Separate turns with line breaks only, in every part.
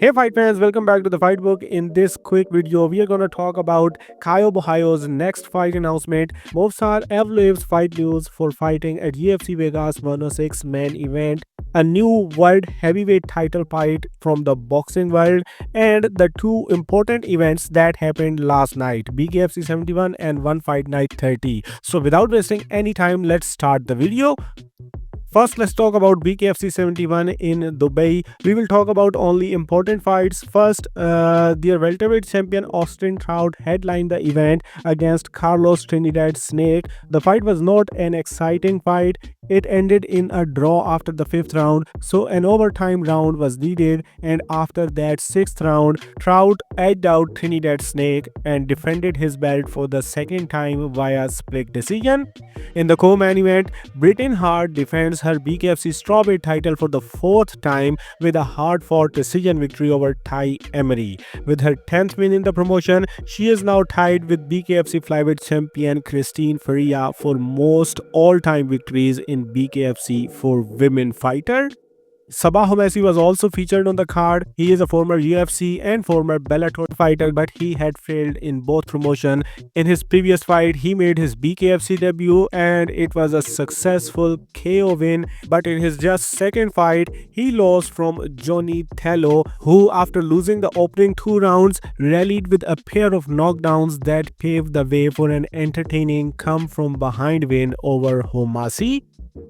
Hey fight fans, welcome back to the Fight Book. In this quick video, we are gonna talk about Caio Borralho's next fight announcement, Movsar Evloev's fight news for fighting at UFC Vegas 106 main event, a new world heavyweight title fight from the boxing world, and the two important events that happened last night, BKFC 71 and One Fight Night 30. So without wasting any time, let's start the video. First, let's talk about BKFC 71 in Dubai. We will talk about only important fights. First, their welterweight champion Austin Trout headlined the event against Carlos Trinidad Snake. The fight was not an exciting fight. It ended in a draw after the fifth round, so an overtime round was needed, and after that sixth round, Trout edged out Trinidad Snake and defended his belt for the second time via split decision. In the co-main event, Britain Hart defends her BKFC strawweight title for the fourth time with a hard-fought decision victory over Ty Emery. With her 10th win in the promotion, she is now tied with BKFC flyweight champion Christine Ferea for most all-time victories in BKFC for women fighter. Sabah Homasi was also featured on the card. He is a former UFC and former Bellator fighter, but he had failed in both promotion. In his previous fight, he made his BKFC debut and it was a successful KO win. But in his just second fight, he lost from Johnny Tello, who after losing the opening two rounds, rallied with a pair of knockdowns that paved the way for an entertaining come-from-behind win over Homasi.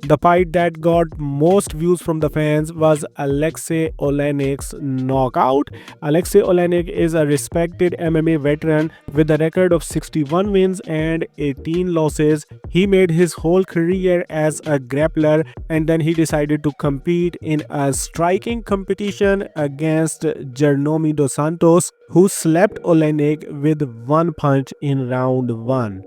The fight that got most views from the fans was Alexei Oleinik's knockout. Alexei Oleinik is a respected MMA veteran with a record of 61 wins and 18 losses. He made his whole career as a grappler and then he decided to compete in a striking competition against Jernomi Dos Santos, who slapped Oleinik with one punch in round 1.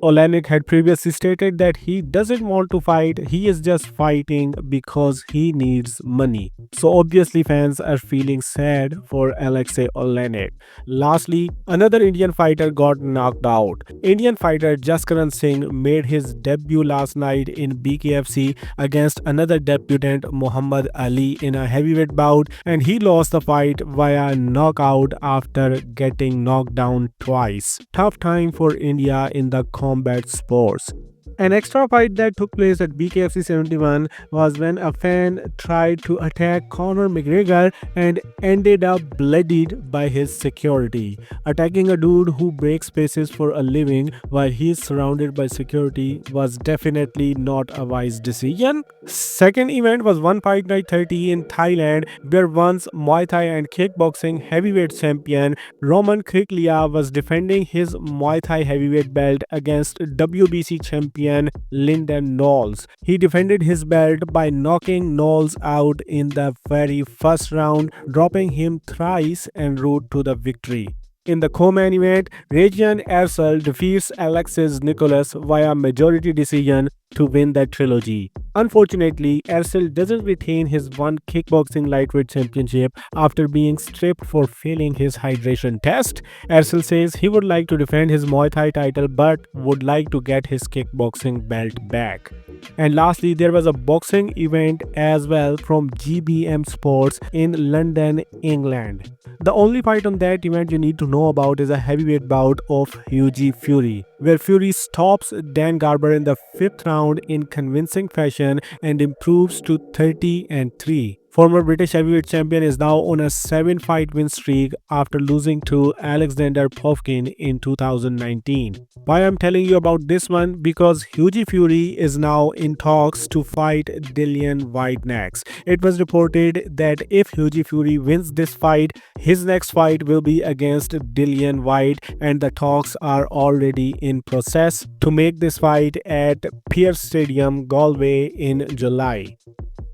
Oleinik had previously stated that he doesn't want to fight, he is just fighting because he needs money. So obviously fans are feeling sad for Alexei Oleinik. Lastly, another Indian fighter got knocked out. Indian fighter Jaskaran Singh made his debut last night in BKFC against another debutant Muhammad Ali in a heavyweight bout, and he lost the fight via knockout after getting knocked down twice. Tough time for India in the combat sports. An extra fight that took place at BKFC 71 was when a fan tried to attack Conor McGregor and ended up bloodied by his security. Attacking a dude who breaks spaces for a living while he is surrounded by security was definitely not a wise decision. Second event was One Fight Night 30 in Thailand, where once Muay Thai and kickboxing heavyweight champion Roman Kriklia was defending his Muay Thai heavyweight belt against WBC champion Lyndon Knowles. He defended his belt by knocking Knowles out in the very first round, dropping him thrice en route to the victory. In the co-main event, Rajan Ersel defeats Alexis Nicholas via majority decision to win that trilogy. Unfortunately, Ersel doesn't retain his one kickboxing lightweight championship after being stripped for failing his hydration test. Ersel says he would like to defend his Muay Thai title but would like to get his kickboxing belt back. And lastly, there was a boxing event as well from GBM Sports in London, England. The only fight on that event you need to know about is a heavyweight bout of Hughie Fury, where Fury stops Dan Garber in the fifth round in convincing fashion and improves to 30-3. Former British heavyweight champion is now on a 7-fight win streak after losing to Alexander Povkin in 2019. Why I'm telling you about this one? Because Hughie Fury is now in talks to fight Dillian Whyte next. It was reported that if Hughie Fury wins this fight, his next fight will be against Dillian Whyte, and the talks are already in process to make this fight at Pearse Stadium, Galway in July.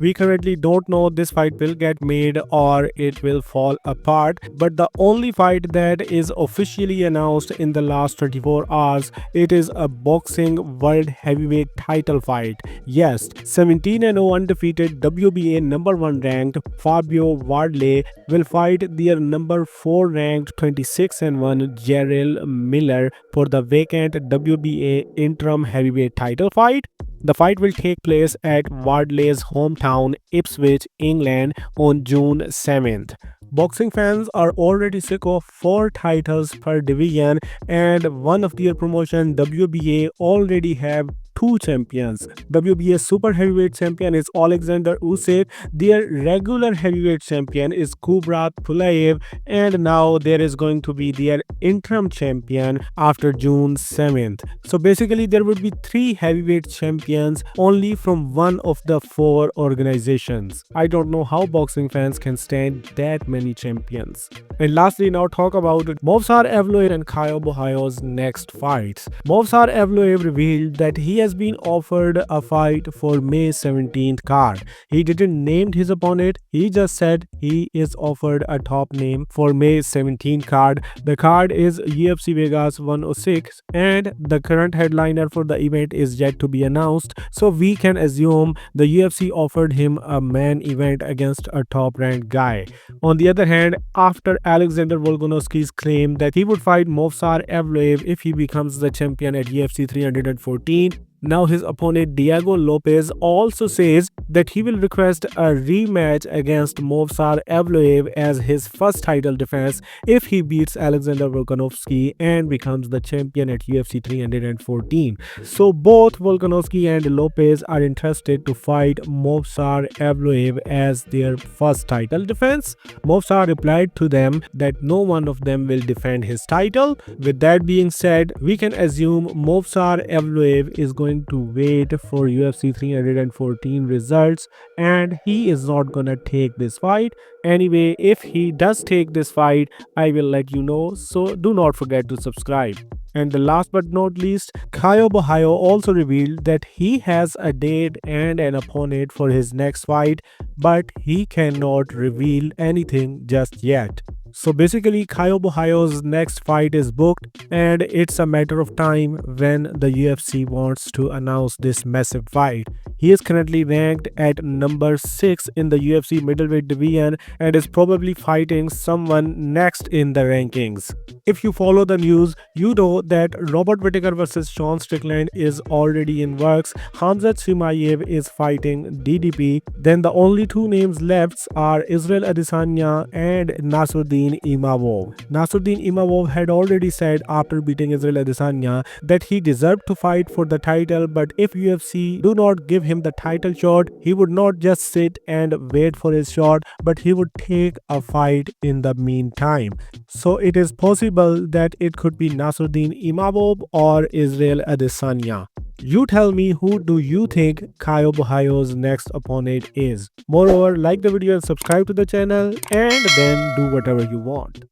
We currently don't know this fight will get made or it will fall apart, but the only fight that is officially announced in the last 24 hours, it is a boxing world heavyweight title fight. Yes, 17-0 undefeated WBA number 1 ranked Fabio Wardley will fight their number 4 ranked 26-1 Jarrell Miller for the vacant WBA interim heavyweight title fight. The fight will take place at Wardley's hometown Ipswich, England on June 7th. Boxing fans are already sick of 4 titles per division, and one of their promotion WBA already have two champions. WBA super heavyweight champion is Alexander Usyk. Their regular heavyweight champion is Kubrat Pulev, and now there is going to be their interim champion after June 7th. So basically, there would be three heavyweight champions only from one of the four organizations. I don't know how boxing fans can stand that many champions. And lastly, now talk about Movsar Evloev and Caio's next fights. Movsar Evloev revealed that he has been offered a fight for May 17th card. He didn't name his opponent, he just said he is offered a top name for May 17th card. The card is UFC Vegas 106, and the current headliner for the event is yet to be announced, so we can assume the UFC offered him a main event against a top ranked guy. On the other hand, after Alexander Volkanovski's claim that he would fight Movsar Evloev if he becomes the champion at UFC 314, now his opponent Diego Lopes also says that he will request a rematch against Movsar Evloev as his first title defense if he beats Alexander Volkanovski and becomes the champion at UFC 314. So both Volkanovski and Lopes are interested to fight Movsar Evloev as their first title defense. Movsar replied to them that no one of them will defend his title. With that being said, we can assume Movsar Evloev is going to wait for UFC 314 results, and he is not gonna take this fight. Anyway, if he does take this fight, I will let you know, so do not forget to subscribe. And the last but not least, Caio also revealed that he has a date and an opponent for his next fight, but he cannot reveal anything just yet. So basically, Caio's next fight is booked, and it's a matter of time when the UFC wants to announce this massive fight. He is currently ranked at number 6 in the UFC middleweight division and is probably fighting someone next in the rankings. If you follow the news, you know that Robert Whittaker vs Sean Strickland is already in works. Khamzat Chimaev is fighting DDP. Then the only two names left are Israel Adesanya and Nasruddin Imavov. Nasruddin Imavov had already said after beating Israel Adesanya that he deserved to fight for the title, but if UFC do not give him the title shot, he would not just sit and wait for his shot, but he would take a fight in the meantime. So it is possible that it could be Nasruddin Imavov or Israel Adesanya. You tell me, who do you think Caio's next opponent is? Moreover, like the video and subscribe to the channel, and then do whatever you want.